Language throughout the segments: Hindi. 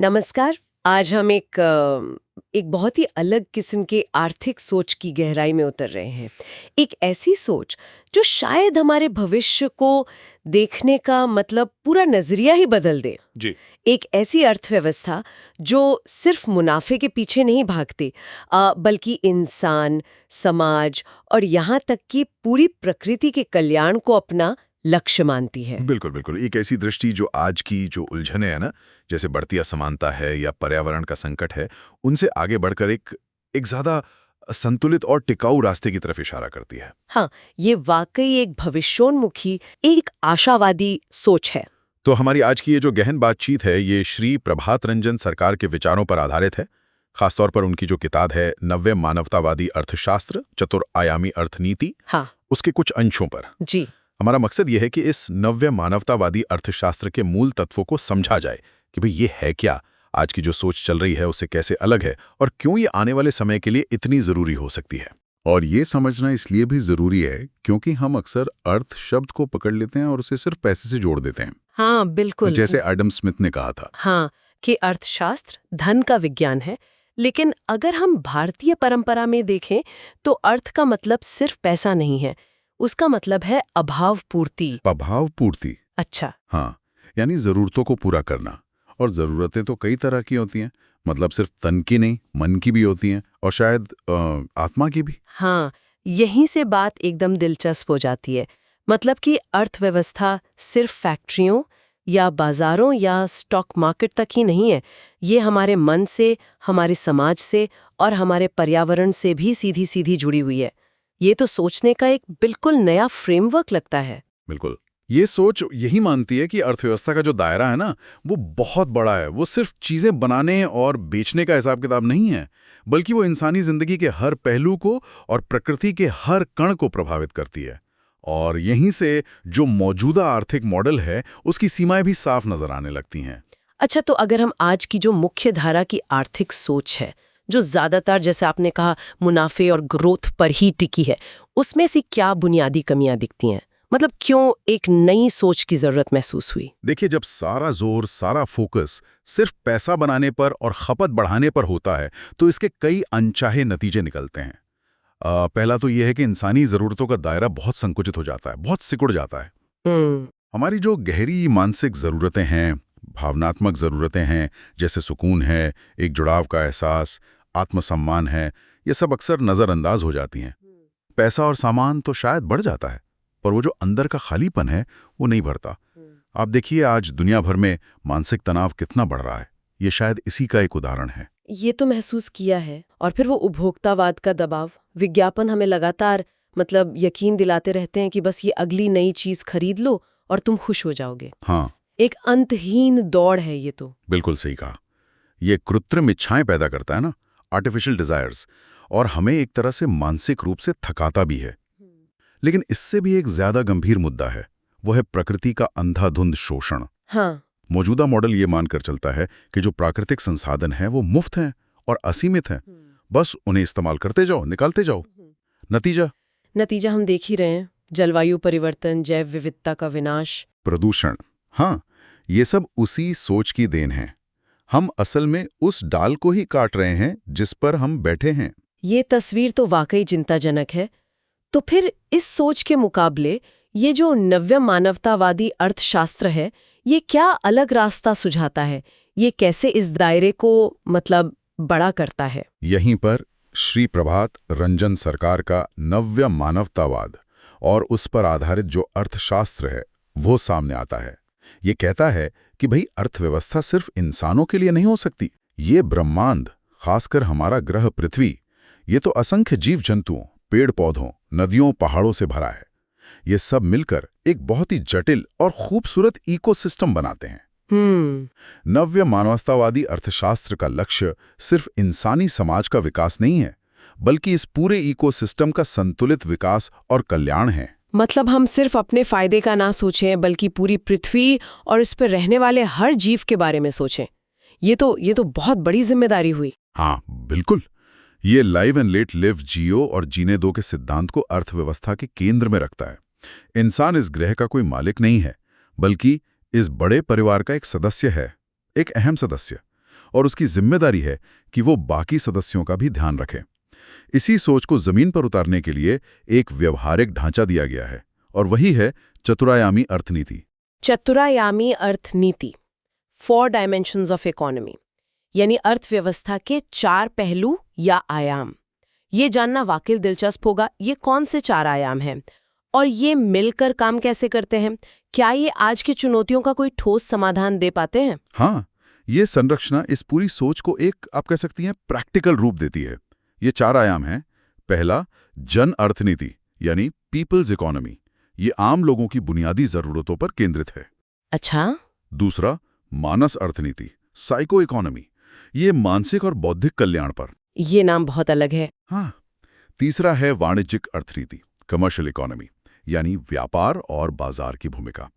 नमस्कार। आज हम एक बहुत ही अलग किस्म के आर्थिक सोच की गहराई में उतर रहे हैं। एक ऐसी सोच जो शायद हमारे भविष्य को देखने का मतलब पूरा नजरिया ही बदल दे। जी। एक ऐसी अर्थव्यवस्था जो सिर्फ मुनाफे के पीछे नहीं भागती, बल्कि इंसान, समाज और यहाँ तक कि पूरी प्रकृति के कल्याण को अपना लक्ष्य मानती है। बिल्कुल, बिल्कुल। एक ऐसी दृष्टि जो आज की जो उलझनें हैं ना, जैसे बढ़ती असमानता है या पर्यावरण का संकट है, उनसे आगे बढ़कर एक ज़्यादा संतुलित और टिकाऊ रास्ते की तरफ इशारा करती है। हाँ, ये वाकई एक भविष्योन्मुखी, एक आशावादी सोच है। तो हमारी आज की ये जो गहन बातचीत है, ये श्री प्रभात रंजन सरकार के विचारों पर आधारित है। खासतौर पर उनकी जो किताब है नव्य मानवतावादी अर्थशास्त्र, चतुर्आयामी अर्थनीति, हाँ उसके कुछ अंशों पर। जी। हमारा मकसद ये है कि इस नव्य मानवतावादी अर्थशास्त्र के मूल तत्वों को समझा जाए कि भाई ये है क्या, आज की जो सोच चल रही है उससे कैसे अलग है और क्यों ये आने वाले समय के लिए इतनी जरूरी हो सकती है। और ये समझना इसलिए भी जरूरी है क्योंकि हम अक्सर अर्थ शब्द को पकड़ लेते हैं और उसे सिर्फ पैसे से जोड़ देते हैं। हाँ बिल्कुल। जैसे एडम स्मिथ ने कहा था। हाँ, कि अर्थशास्त्र धन का विज्ञान है। लेकिन अगर हम भारतीय परंपरा में देखें तो अर्थ का मतलब सिर्फ पैसा नहीं है, उसका मतलब है अभाव पूर्ति। अभाव पूर्ति। अच्छा। हाँ, यानी जरूरतों को पूरा करना। और जरूरतें तो कई तरह की होती हैं, मतलब सिर्फ तन की नहीं, मन की भी होती हैं और शायद आत्मा की भी। हाँ, यहीं से बात एकदम दिलचस्प हो जाती है। मतलब कि अर्थव्यवस्था सिर्फ फैक्ट्रियों या बाजारों या स्टॉक मार्केट तक ही नहीं है, ये हमारे मन से, हमारे समाज से और हमारे पर्यावरण से भी सीधी सीधी जुड़ी हुई है। ये तो सोचने का एक बिल्कुल नया फ्रेमवर्क लगता है। बिल्कुल। ये सोच यही मानती है कि अर्थव्यवस्था का जो दायरा है ना, वो बहुत बड़ा है। वो सिर्फ चीजें बनाने और बेचने का हिसाब किताब नहीं है, बल्कि वो इंसानी जिंदगी के हर पहलू को और प्रकृति के हर कण को प्रभावित करती है। और यहीं से जो मौजूदा आर्थिक मॉडल है, उसकी सीमाएं भी साफ नजर आने लगती हैं। अच्छा, तो अगर हम आज की जो मुख्य धारा की आर्थिक सोच है, जो ज्यादातर जैसे आपने कहा मुनाफे और ग्रोथ पर ही टिकी है, उसमें से क्या बुनियादी कमियां दिखती हैं? मतलब क्यों एक नई सोच की जरूरत महसूस हुई? देखिए, जब सारा जोर, सारा फोकस सिर्फ पैसा बनाने पर और खपत बढ़ाने पर होता है, तो इसके कई अनचाहे नतीजे निकलते हैं। पहला तो यह है कि इंसानी जरूरतों का दायरा बहुत संकुचित हो जाता है, बहुत सिकुड़ जाता है। हमारी जो गहरी मानसिक जरूरतें हैं, भावनात्मक जरूरतें हैं, जैसे सुकून है, एक जुड़ाव का एहसास, आत्मसम्मान है, ये सब अक्सर नजरअंदाज हो जाती हैं। पैसा और सामान तो शायद बढ़ जाता है, पर वो जो अंदर का खालीपन है, वो नहीं भरता। आप देखिए, आज दुनिया भर में मानसिक तनाव कितना बढ़ रहा है। ये शायद इसी का एक उदाहरण है। ये तो महसूस किया है। और फिर वो उपभोक्तावाद का दबाव, विज्ञापन हमें लगातार मतलब यकीन दिलाते रहते हैं कि बस ये अगली नई चीज खरीद लो और तुम खुश हो जाओगे। हाँ, एक अंतहीन दौड़ है ये तो। बिल्कुल सही कहा। ये कृत्रिम इच्छाएं पैदा करता है ना, आर्टिफिशियल डिजायर्स, और हमें एक तरह से मानसिक रूप से थकाता भी है। लेकिन इससे भी एक ज्यादा गंभीर मुद्दा है, वो है प्रकृति का अंधाधुंध शोषण। हाँ। मौजूदा मॉडल ये मानकर चलता है कि जो प्राकृतिक संसाधन हैं वो मुफ्त हैं और असीमित हैं, बस उन्हें इस्तेमाल करते जाओ, निकालते जाओ। नतीजा हम देख ही रहे हैं, जलवायु परिवर्तन, जैव विविधता का विनाश, प्रदूषण। हाँ, ये सब उसी सोच की देन है। हम असल में उस डाल को ही काट रहे हैं जिस पर हम बैठे हैं। ये तस्वीर तो वाकई चिंताजनक है। तो फिर इस सोच के मुकाबले ये जो नव्य मानवतावादी अर्थशास्त्र है, ये क्या अलग रास्ता सुझाता है? ये कैसे इस दायरे को मतलब बड़ा करता है? यहीं पर श्री प्रभात रंजन सरकार का नव्य मानवतावाद और उस पर आधारित जो अर्थशास्त्र है, वो सामने आता है। ये कहता है कि भाई, अर्थव्यवस्था सिर्फ इंसानों के लिए नहीं हो सकती। ये ब्रह्मांड, खासकर हमारा ग्रह पृथ्वी, ये तो असंख्य जीव जंतुओं, पेड़ पौधों, नदियों, पहाड़ों से भरा है। ये सब मिलकर एक बहुत ही जटिल और खूबसूरत इकोसिस्टम बनाते हैं। नव्य मानवतावादी अर्थशास्त्र का लक्ष्य सिर्फ इंसानी समाज का विकास नहीं है, बल्कि इस पूरे इकोसिस्टम का संतुलित विकास और कल्याण है। मतलब हम सिर्फ अपने फायदे का ना सोचें, बल्कि पूरी पृथ्वी और इस पर रहने वाले हर जीव के बारे में सोचें। ये तो बहुत बड़ी जिम्मेदारी हुई। हाँ, बिल्कुल। ये लाइव एंड लेट लिव, जियो और जीने दो के सिद्धांत को अर्थव्यवस्था के केंद्र में रखता है। इंसान इस ग्रह का कोई मालिक नहीं है, बल्कि इस बड़े परिवार का एक सदस्य है, एक अहम सदस्य। और उसकी जिम्मेदारी है कि वो बाकी सदस्यों का भी ध्यान रखे। इसी सोच को जमीन पर उतारने के लिए एक व्यवहारिक ढांचा दिया गया है, और वही है चतुरायामी अर्थनीति। चतुरायामी अर्थनीति, 4 डायमेंशंस ऑफ इकोनॉमी, यानी अर्थव्यवस्था के 4 पहलू या आयाम। ये जानना वाकई दिलचस्प होगा, ये कौन से 4 आयाम हैं और ये मिलकर काम कैसे करते हैं? क्या ये आज की चुनौतियों का कोई ठोस समाधान दे पाते हैं? हाँ, ये संरचना इस पूरी सोच को एक, आप कह सकती हैं, प्रैक्टिकल रूप देती है। ये 4 आयाम हैं। पहला, जन अर्थनीति यानी पीपल्स इकोनॉमी। ये आम लोगों की बुनियादी जरूरतों पर केंद्रित है। अच्छा। दूसरा, मानस अर्थनीति, साइको इकोनॉमी। ये मानसिक और बौद्धिक कल्याण पर। ये नाम बहुत अलग है। हाँ। तीसरा है वाणिज्यिक अर्थनीति, कमर्शियल इकोनॉमी, यानी व्यापार और बाजार की भूमिका।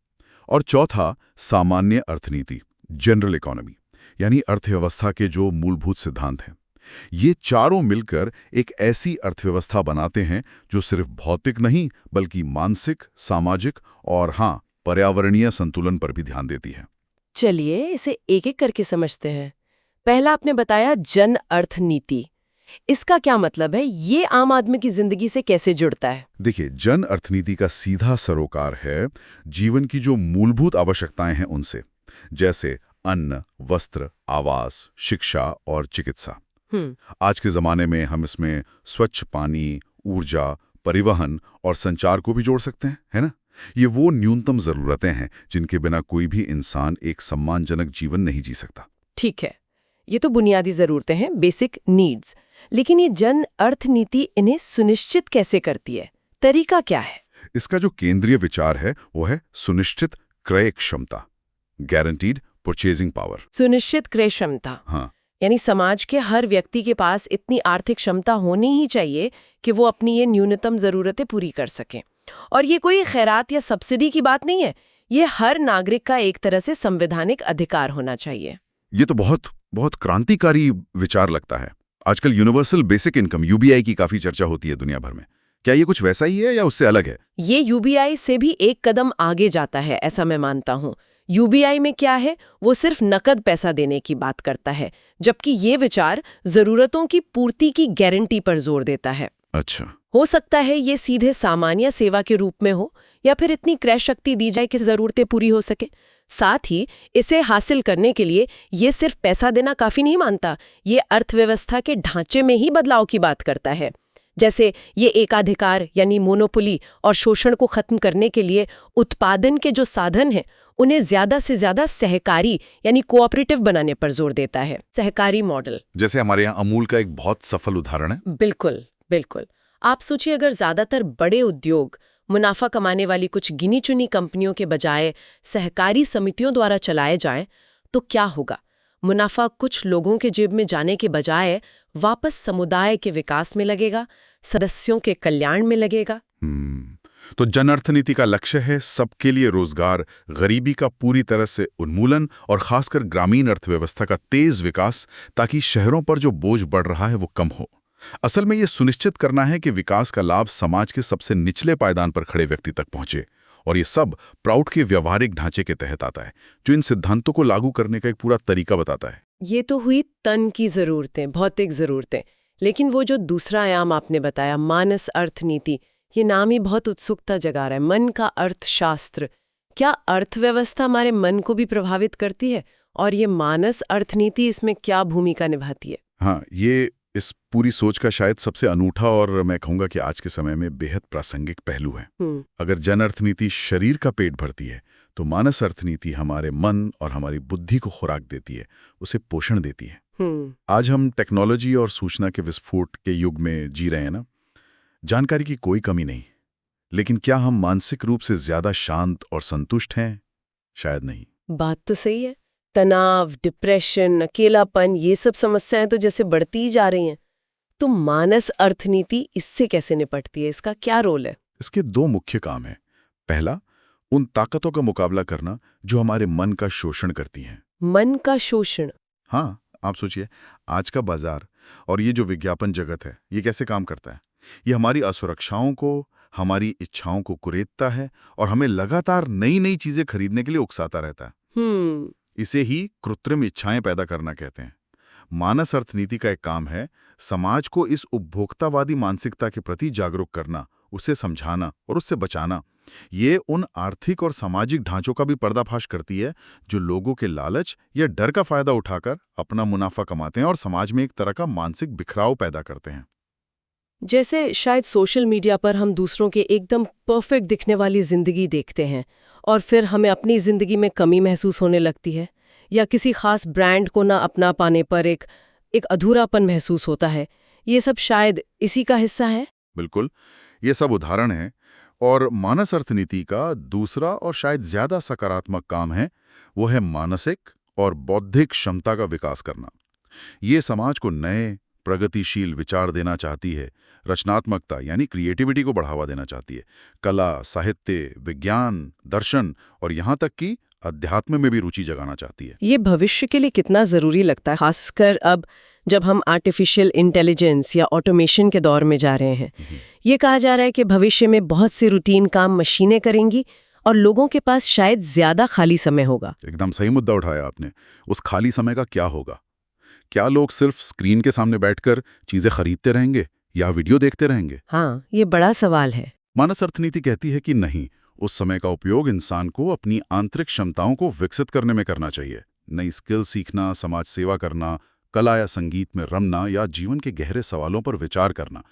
और चौथा, सामान्य अर्थनीति, जनरल इकोनॉमी, यानी अर्थव्यवस्था के जो मूलभूत सिद्धांत हैं। ये चारों मिलकर एक ऐसी अर्थव्यवस्था बनाते हैं जो सिर्फ भौतिक नहीं बल्कि मानसिक, सामाजिक और हाँ, पर्यावरणीय संतुलन पर भी ध्यान देती है। चलिए इसे एक एक करके समझते हैं। पहला आपने बताया जन अर्थनीति। इसका क्या मतलब है? ये आम आदमी की जिंदगी से कैसे जुड़ता है? देखिए, जन अर्थनीति का सीधा सरोकार है जीवन की जो मूलभूत आवश्यकताएं हैं उनसे, जैसे अन्न, वस्त्र, आवास, शिक्षा और चिकित्सा। आज के जमाने में हम इसमें स्वच्छ पानी, ऊर्जा, परिवहन और संचार को भी जोड़ सकते हैं, है ना? ये वो न्यूनतम जरूरतें हैं जिनके बिना कोई भी इंसान एक सम्मानजनक जीवन नहीं जी सकता। ठीक है, ये तो बुनियादी जरूरतें हैं, बेसिक नीड्स। लेकिन ये जन अर्थनीति इन्हें सुनिश्चित कैसे करती है? तरीका क्या है? इसका जो केंद्रीय विचार है वो है सुनिश्चित क्रय क्षमता, गारंटीड परचेजिंग पावर। सुनिश्चित क्रय क्षमता। हाँ, यानी समाज के हर व्यक्ति के पास इतनी आर्थिक क्षमता होनी ही चाहिए कि वो अपनी ये न्यूनतम जरूरतें पूरी कर सकें। और ये कोई खैरात या सब्सिडी की बात नहीं है, ये हर नागरिक का एक तरह से संवैधानिक अधिकार होना चाहिए। ये तो बहुत बहुत क्रांतिकारी विचार लगता है। आजकल यूनिवर्सल बेसिक इनकम यूबीआई की काफी चर्चा होती है दुनिया भर में। क्या ये कुछ वैसा ही है या उससे अलग है? ये यूबीआई से भी एक कदम आगे जाता है, ऐसा मैं मानता हूँ। यूबीआई में क्या है, वो सिर्फ नकद पैसा देने की बात करता है, जबकि ये विचार जरूरतों की पूर्ति की गारंटी पर जोर देता है। अच्छा। हो सकता है ये सीधे सामान्य सेवा के रूप में हो या फिर इतनी क्रय शक्ति दी जाए कि जरूरतें पूरी हो सके। साथ ही इसे हासिल करने के लिए ये सिर्फ पैसा देना काफी नहीं मानता, ये अर्थव्यवस्था के ढांचे में ही बदलाव की बात करता है। जैसे ये एकाधिकार यानी मोनोपोली और शोषण को खत्म करने के लिए उत्पादन के जो साधन हैं उन्हें ज्यादा से ज्यादा सहकारी यानी कोऑपरेटिव बनाने पर जोर देता है। सहकारी मॉडल जैसे हमारे यहाँ अमूल का एक बहुत सफल उदाहरण है। बिल्कुल बिल्कुल। आप सोचिए, अगर ज्यादातर बड़े उद्योग मुनाफा कमाने वाली कुछ गिनी चुनी कंपनियों के बजाय सहकारी समितियों द्वारा चलाए जाएं, तो क्या होगा? मुनाफा कुछ लोगों के जेब में जाने के बजाय वापस समुदाय के विकास में लगेगा, सदस्यों के कल्याण में लगेगा। तो जन अर्थनीति का लक्ष्य है सबके लिए रोजगार, गरीबी का पूरी तरह से उन्मूलन और खासकर ग्रामीण अर्थव्यवस्था का तेज विकास, ताकि शहरों पर जो बोझ बढ़ रहा है वो कम हो। असल में ये सुनिश्चित करना है कि विकास का लाभ समाज के सबसे निचले पायदान पर खड़े व्यक्ति तक पहुंचे। और ये सब प्राउड के व्यवहारिक ढांचे के तहत आता है, जो इन सिद्धांतों को लागू करने का एक पूरा तरीका बताता है। ये तो हुई तन की जरूरतें, भौतिक जरूरतें। लेकिन वो जो दूसरा आयाम आपने बताया, मानस अर्थनीति, ये नाम ही बहुत उत्सुकता जगा रहा है। मन का अर्थशास्त्र। क्या अर्थव्यवस्था हमारे मन को भी प्रभावित करती है? और ये मानस अर्थनीति इसमें क्या भूमिका निभाती है? हाँ, ये इस पूरी सोच का शायद सबसे अनूठा और मैं कहूँगा कि आज के समय में बेहद प्रासंगिक पहलू है। अगर जन अर्थनीति शरीर का पेट भरती है, तो मानस अर्थनीति हमारे मन और हमारी बुद्धि को खुराक देती है, उसे पोषण देती है। आज हम टेक्नोलॉजी और सूचना के विस्फोट के युग में जी रहे हैं ना। जानकारी की कोई कमी नहीं, लेकिन क्या हम मानसिक रूप से ज्यादा शांत और संतुष्ट हैं? शायद नहीं। बात तो सही है। तनाव, डिप्रेशन, अकेलापन, ये सब समस्याएं तो जैसे बढ़ती ही जा रही हैं। तो मानस अर्थनीति इससे कैसे निपटती है? इसका क्या रोल है? इसके 2 मुख्य काम हैं। पहला, उन ताकतों का मुकाबला करना जो हमारे मन का शोषण करती हैं। मन का शोषण? हाँ, आप सोचिए, आज का बाजार और ये जो विज्ञापन जगत है, ये कैसे काम करता है? ये हमारी असुरक्षाओं को, हमारी इच्छाओं को कुरेदता है और हमें लगातार नई नई चीजें खरीदने के लिए उकसाता रहता है। इसे ही कृत्रिम इच्छाएं पैदा करना कहते हैं। मानस अर्थनीति का एक काम है समाज को इस उपभोक्तावादी मानसिकता के प्रति जागरूक करना, उसे समझाना और उससे बचाना। ये उन आर्थिक और सामाजिक ढांचों का भी पर्दाफाश करती है जो लोगों के लालच या डर का फायदा उठाकर अपना मुनाफा कमाते हैं और समाज में एक तरह का मानसिक बिखराव पैदा करते हैं। जैसे शायद सोशल मीडिया पर हम दूसरों के एकदम परफेक्ट दिखने वाली जिंदगी देखते हैं और फिर हमें अपनी जिंदगी में कमी महसूस होने लगती है, या किसी खास ब्रांड को ना अपना पाने पर एक अधूरापन महसूस होता है। ये सब शायद इसी का हिस्सा है। बिल्कुल, ये सब उदाहरण हैं। और मानस अर्थनीति का दूसरा और शायद ज्यादा सकारात्मक काम है, वो है मानसिक और बौद्धिक क्षमता का विकास करना। ये समाज को नए प्रगतिशील विचार देना चाहती है, रचनात्मकता यानी क्रिएटिविटी को बढ़ावा देना चाहती है, कला, साहित्य, विज्ञान, दर्शन और यहाँ तक कि अध्यात्म में भी रुचि जगाना चाहती है। ये भविष्य के लिए कितना जरूरी लगता है, खासकर अब जब हम आर्टिफिशियल इंटेलिजेंस या ऑटोमेशन के दौर में जा रहे हैं। ये कहा जा रहा है कि भविष्य में बहुत से रूटीन काम मशीनें करेंगी और लोगों के पास शायद ज्यादा खाली समय होगा। एकदम सही मुद्दा उठाया आपने। उस खाली समय का क्या होगा? क्या लोग सिर्फ स्क्रीन के सामने बैठकर चीजें खरीदते रहेंगे या वीडियो देखते रहेंगे? हाँ, ये बड़ा सवाल है। मानस अर्थनीति कहती है कि नहीं, उस समय का उपयोग इंसान को अपनी आंतरिक क्षमताओं को विकसित करने में करना चाहिए। नई स्किल सीखना, समाज सेवा करना, कला या संगीत में रमना या जीवन के गहरे सवालों पर विचार करना।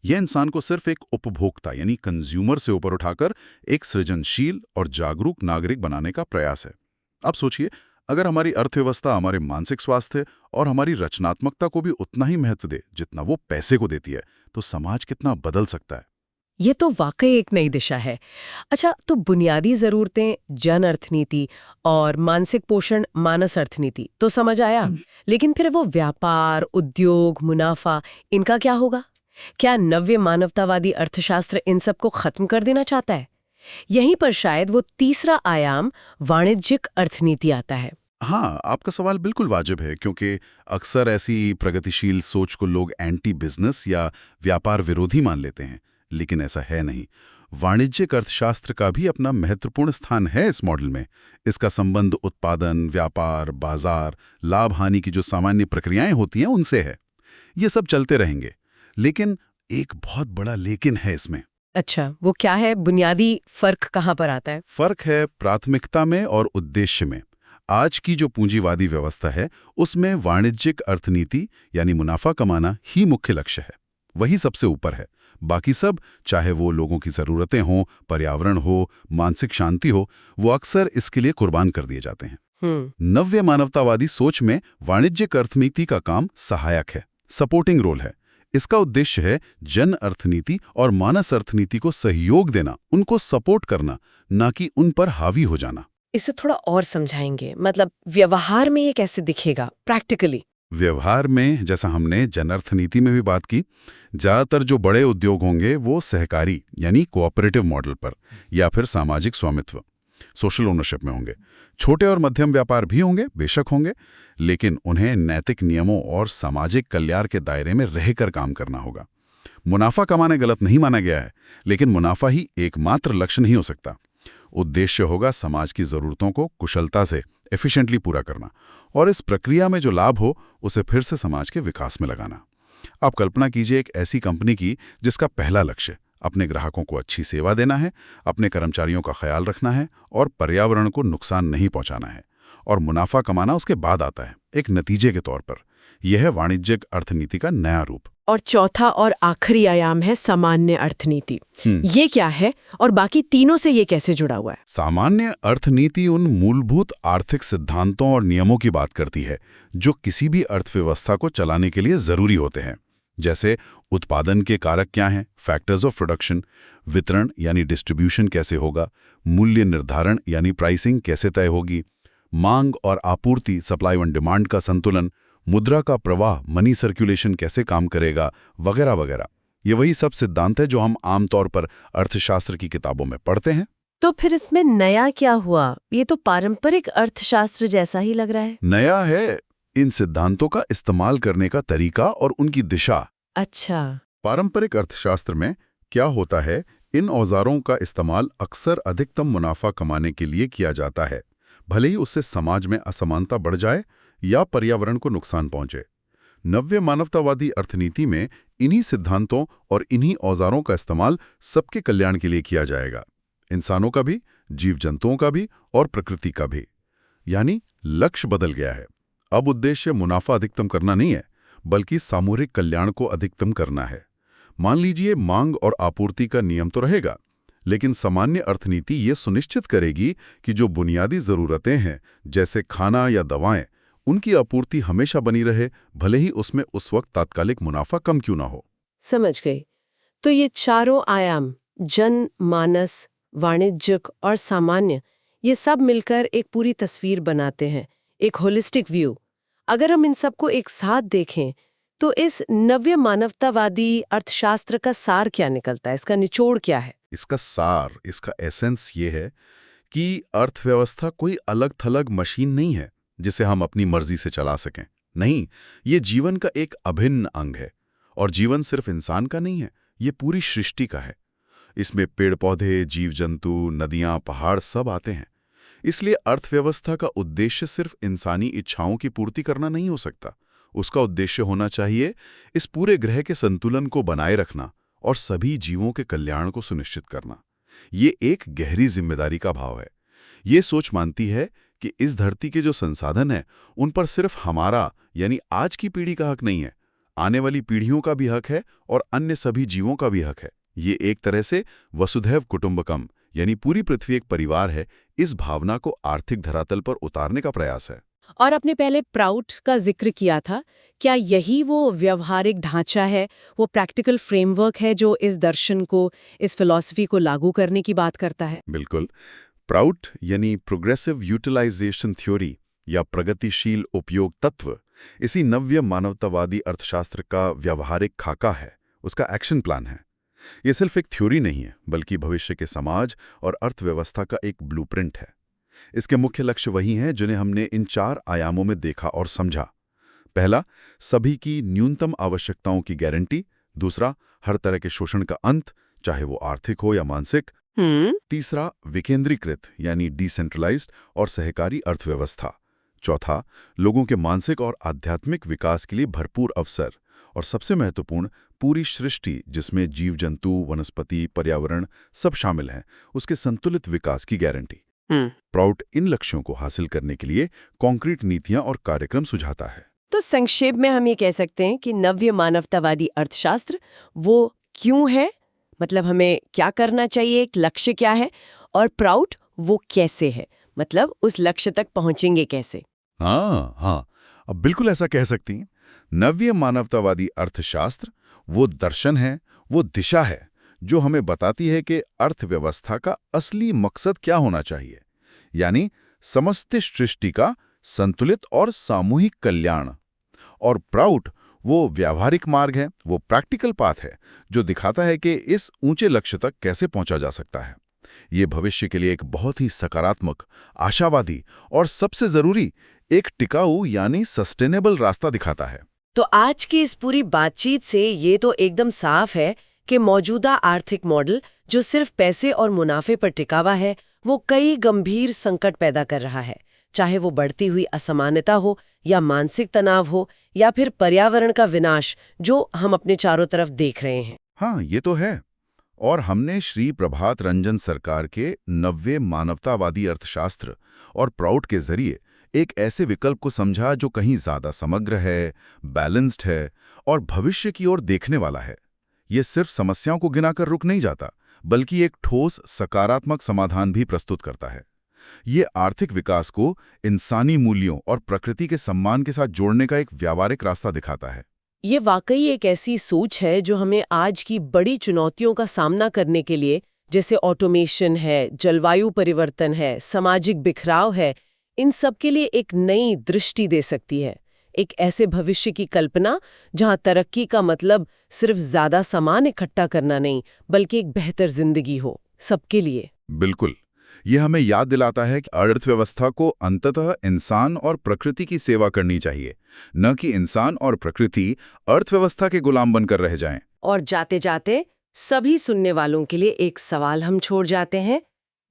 यह इंसान को सिर्फ एक उपभोक्ता यानी कंज्यूमर से ऊपर उठाकर एक सृजनशील और जागरूक नागरिक बनाने का प्रयास है। अब सोचिए, अगर हमारी अर्थव्यवस्था हमारे मानसिक स्वास्थ्य और हमारी रचनात्मकता को भी उतना ही महत्व दे जितना वो पैसे को देती है, तो समाज कितना बदल सकता है। ये तो वाकई एक नई दिशा है। अच्छा, तो बुनियादी जरूरतें जन अर्थनीति और मानसिक पोषण मानस अर्थनीति तो समझ आया, लेकिन फिर वो व्यापार, उद्योग, मुनाफा, इनका क्या होगा? क्या नव्य मानवतावादी अर्थशास्त्र इन सब को खत्म कर देना चाहता है? यहीं पर शायद वो तीसरा आयाम वाणिज्यिक अर्थनीति आता है। हाँ, आपका सवाल बिल्कुल वाजिब है, क्योंकि अक्सर ऐसी प्रगतिशील सोच को लोग एंटी बिजनेस या व्यापार विरोधी मान लेते हैं, लेकिन ऐसा है नहीं। वाणिज्यिक अर्थशास्त्र का भी अपना महत्वपूर्ण स्थान है इस मॉडल में। इसका संबंध उत्पादन, व्यापार, बाजार, लाभ हानि की जो सामान्य प्रक्रियाएं होती हैं उनसे है। ये सब चलते रहेंगे, लेकिन एक बहुत बड़ा लेकिन है इसमें। अच्छा, वो क्या है? बुनियादी फर्क कहाँ पर आता है? फर्क है प्राथमिकता में और उद्देश्य में। आज की जो पूंजीवादी व्यवस्था है उसमें वाणिज्यिक अर्थनीति यानी मुनाफा कमाना ही मुख्य लक्ष्य है, वही सबसे ऊपर है। बाकी सब, चाहे वो लोगों की ज़रूरतें हों, पर्यावरण हो, मानसिक शांति हो, वो अक्सर इसके लिए कुर्बान कर दिए जाते हैं। नव्य मानवतावादी सोच में वाणिज्यिक अर्थनीति का काम सहायक है, सपोर्टिंग रोल है। इसका उद्देश्य है जन अर्थनीति और मानस अर्थनीति को सहयोग देना, उनको सपोर्ट करना, ना कि उन पर हावी हो जाना। इसे थोड़ा और समझाएंगे, मतलब व्यवहार में ये कैसे दिखेगा प्रैक्टिकली? व्यवहार में, जैसा हमने जन अर्थनीति में भी बात की, ज़्यादातर जो बड़े उद्योग होंगे वो सहकारी यानी कोऑपरेटिव मॉडल पर या फिर सामाजिक स्वामित्व, सोशल ओनरशिप में होंगे। छोटे और मध्यम व्यापार भी होंगे, बेशक होंगे, लेकिन उन्हें नैतिक नियमों और सामाजिक कल्याण के दायरे में रहकर काम करना होगा। मुनाफा कमाना गलत नहीं माना गया है, लेकिन मुनाफा ही एकमात्र लक्ष्य नहीं हो सकता। उद्देश्य होगा समाज की ज़रूरतों को कुशलता से, एफिशिएंटली पूरा करना, और इस प्रक्रिया में जो लाभ हो उसे फिर से समाज के विकास में लगाना। आप कल्पना कीजिए एक ऐसी कंपनी की जिसका पहला लक्ष्य अपने ग्राहकों को अच्छी सेवा देना है, अपने कर्मचारियों का ख्याल रखना है और पर्यावरण को नुकसान नहीं पहुंचाना है, और मुनाफा कमाना उसके बाद आता है, एक नतीजे के तौर पर। यह है वाणिज्यिक अर्थनीति का नया रूप। और चौथा और आखिरी आयाम है सामान्य अर्थनीति। ये क्या है और बाकी तीनों से ये कैसे जुड़ा हुआ है? सामान्य अर्थनीति उन मूलभूत आर्थिक सिद्धांतों और नियमों की बात करती है जो किसी भी अर्थव्यवस्था को चलाने के लिए जरूरी होते हैं, जैसे उत्पादन के कारक क्या हैं, फैक्टर्स ऑफ प्रोडक्शन, वितरण यानी डिस्ट्रीब्यूशन कैसे होगा, मूल्य निर्धारण यानी प्राइसिंग कैसे तय होगी, मांग और आपूर्ति, सप्लाई एंड डिमांड का संतुलन, मुद्रा का प्रवाह, मनी सर्कुलेशन कैसे काम करेगा, वगैरह वगैरह। ये वही सब सिद्धांत है जो हम आमतौर पर अर्थशास्त्र की किताबों में पढ़ते हैं। तो फिर इसमें नया क्या हुआ? ये तो पारंपरिक अर्थशास्त्र जैसा ही लग रहा है। नया है इन सिद्धांतों का इस्तेमाल करने का तरीका और उनकी दिशा। अच्छा, पारंपरिक अर्थशास्त्र में क्या होता है, इन औजारों का इस्तेमाल अक्सर अधिकतम मुनाफा कमाने के लिए किया जाता है। भले ही उससे समाज में असमानता बढ़ जाए या पर्यावरण को नुकसान पहुंचे। नव्य मानवतावादी अर्थनीति में इन्हीं सिद्धांतों और इन्हीं औजारों का इस्तेमाल सबके कल्याण के लिए किया जाएगा, इंसानों का भी, जीव जंतुओं का भी और प्रकृति का भी। यानी लक्ष्य बदल गया है। अब उद्देश्य मुनाफा अधिकतम करना नहीं है, बल्कि सामूहिक कल्याण को अधिकतम करना है। मान लीजिए मांग और आपूर्ति का नियम तो रहेगा, लेकिन सामान्य अर्थनीति ये सुनिश्चित करेगी कि जो बुनियादी जरूरतें हैं, जैसे खाना या दवाएं, उनकी आपूर्ति हमेशा बनी रहे, भले ही उसमें उस वक्त तात्कालिक मुनाफा कम क्यों ना हो। समझ गई। तो ये चारों आयाम, जन, मानस, वाणिज्यिक और सामान्य, ये सब मिलकर एक पूरी तस्वीर बनाते हैं, एक होलिस्टिक व्यू। अगर हम इन सबको एक साथ देखें तो इस नव्य मानवतावादी अर्थशास्त्र का सार क्या निकलता है, इसका निचोड़ क्या है? इसका सार, इसका एसेंस ये है कि अर्थव्यवस्था कोई अलग-थलग मशीन नहीं है जिसे हम अपनी मर्जी से चला सकें। नहीं, ये जीवन का एक अभिन्न अंग है। और जीवन सिर्फ इंसान का नहीं है, ये पूरी सृष्टि का है। इसमें पेड़-पौधे, जीव-जंतु, नदियां, पहाड़ सब आते हैं। इसलिए अर्थव्यवस्था का उद्देश्य सिर्फ इंसानी इच्छाओं की पूर्ति करना नहीं हो सकता। उसका उद्देश्य होना चाहिए इस पूरे ग्रह के संतुलन को बनाए रखना और सभी जीवों के कल्याण को सुनिश्चित करना। ये एक गहरी जिम्मेदारी का भाव है। ये सोच मानती है कि इस धरती के जो संसाधन हैं, उन पर सिर्फ हमारा यानी आज की पीढ़ी का हक नहीं है, आने वाली पीढ़ियों का भी हक है और अन्य सभी जीवों का भी हक है। ये एक तरह से वसुधैव कुटुंबकम यानी पूरी पृथ्वी एक परिवार है, इस भावना को आर्थिक धरातल पर उतारने का प्रयास है। और आपने पहले प्राउड का जिक्र किया था, क्या यही वो व्यवहारिक ढांचा है, वो प्रैक्टिकल फ्रेमवर्क है जो इस दर्शन को, इस फिलॉसफी को लागू करने की बात करता है? बिल्कुल। प्राउड यानी प्रोग्रेसिव यूटिलाइजेशन थ्योरी या प्रगतिशील उपयोग तत्व, इसी नव्य मानवतावादी अर्थशास्त्र का व्यवहारिक खाका है, उसका एक्शन प्लान है। ये सिर्फ एक थ्योरी नहीं है, बल्कि भविष्य के समाज और अर्थव्यवस्था का एक ब्लूप्रिंट है। इसके मुख्य लक्ष्य वही हैं जिन्हें हमने इन 4 आयामों में देखा और समझा। पहला, सभी की न्यूनतम आवश्यकताओं की गारंटी। दूसरा, हर तरह के शोषण का अंत, चाहे वो आर्थिक हो या मानसिक। तीसरा, विकेंद्रीकृत यानी डिसेंट्रलाइज्ड और सहकारी अर्थव्यवस्था। चौथा, लोगों के मानसिक और आध्यात्मिक विकास के लिए भरपूर अवसर। और सबसे महत्वपूर्ण, पूरी सृष्टि जिसमें जीव जंतु, वनस्पति, पर्यावरण सब शामिल हैं, उसके संतुलित विकास की गारंटी। प्राउड इन लक्ष्यों को हासिल करने के लिए कॉन्क्रीट नीतियां और कार्यक्रम सुझाता है। तो संक्षेप में हम ये कह सकते हैं कि नव्य मानवतावादी अर्थशास्त्र वो क्यों है, मतलब हमें क्या करना चाहिए, एक लक्ष्य क्या है, और प्राउड वो कैसे है, मतलब उस लक्ष्य तक पहुंचेंगे कैसे। हाँ, अब बिल्कुल ऐसा कह सकती हैं। नव्य मानवतावादी अर्थशास्त्र वो दर्शन है, वो दिशा है जो हमें बताती है कि अर्थव्यवस्था का असली मकसद क्या होना चाहिए, यानी समस्त सृष्टि का संतुलित और सामूहिक कल्याण। और प्राउड वो व्यावहारिक मार्ग है, वो प्रैक्टिकल पाथ है जो दिखाता है कि इस ऊंचे लक्ष्य तक कैसे पहुंचा जा सकता है। ये भविष्य के लिए एक बहुत ही सकारात्मक, आशावादी और सबसे जरूरी एक टिकाऊ यानी सस्टेनेबल रास्ता दिखाता है। तो आज की इस पूरी बातचीत से ये तो एकदम साफ है कि मौजूदा आर्थिक मॉडल जो सिर्फ पैसे और मुनाफे पर टिका हुआ है, वो कई गंभीर संकट पैदा कर रहा है, चाहे वो बढ़ती हुई असमानता हो या मानसिक तनाव हो या फिर पर्यावरण का विनाश जो हम अपने चारों तरफ देख रहे हैं। हाँ, ये तो है। और हमने श्री प्रभात रंजन सरकार के नव्य मानवतावादी अर्थशास्त्र और प्राउड के जरिए एक ऐसे विकल्प को समझा जो कहीं ज्यादा समग्र है, बैलेंस्ड है और भविष्य की ओर देखने वाला है। ये सिर्फ समस्याओं को गिनाकर रुक नहीं जाता, बल्कि एक ठोस, सकारात्मक समाधान भी प्रस्तुत करता है। ये आर्थिक विकास को इंसानी मूल्यों और प्रकृति के सम्मान के साथ जोड़ने का एक व्यावहारिक रास्ता दिखाता है। ये वाकई एक ऐसी सोच है जो हमें आज की बड़ी चुनौतियों का सामना करने के लिए, जैसे ऑटोमेशन है, जलवायु परिवर्तन है, सामाजिक बिखराव है, इन सब के लिए एक नई दृष्टि दे सकती है। एक ऐसे भविष्य की कल्पना जहां तरक्की का मतलब सिर्फ ज्यादा सामान इकट्ठा करना नहीं, बल्कि एक बेहतर जिंदगी हो सबके लिए। बिल्कुल, ये हमें याद दिलाता है कि अर्थव्यवस्था को अंततः इंसान और प्रकृति की सेवा करनी चाहिए, न कि इंसान और प्रकृति अर्थव्यवस्था के गुलाम बनकर रह जाएं। और जाते जाते सभी सुनने वालों के लिए एक सवाल हम छोड़ जाते हैं।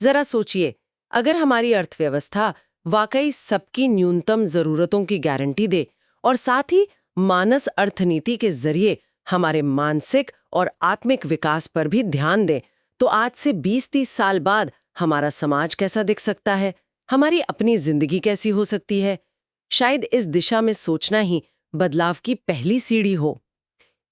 जरा सोचिए, अगर हमारी अर्थव्यवस्था वाकई सबकी न्यूनतम जरूरतों की गारंटी दे और साथ ही मानस अर्थनीति के जरिए हमारे मानसिक और आत्मिक विकास पर भी ध्यान दे, तो आज से 20-30 साल बाद हमारा समाज कैसा दिख सकता है, हमारी अपनी जिंदगी कैसी हो सकती है। शायद इस दिशा में सोचना ही बदलाव की पहली सीढ़ी हो।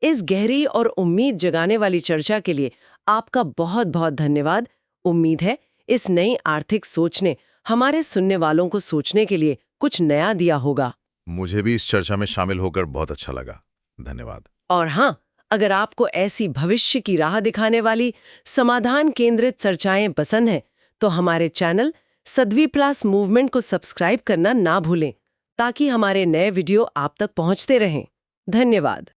इस गहरी और उम्मीद जगाने वाली चर्चा के लिए आपका बहुत बहुत धन्यवाद। उम्मीद है इस नई आर्थिक सोच ने हमारे सुनने वालों को सोचने के लिए कुछ नया दिया होगा। मुझे भी इस चर्चा में शामिल होकर बहुत अच्छा लगा। धन्यवाद। और हाँ, अगर आपको ऐसी भविष्य की राह दिखाने वाली समाधान केंद्रित चर्चाएं पसंद हैं, तो हमारे चैनल सदवी प्लस मूवमेंट को सब्सक्राइब करना ना भूलें, ताकि हमारे नए वीडियो आप तक पहुंचते रहें। धन्यवाद।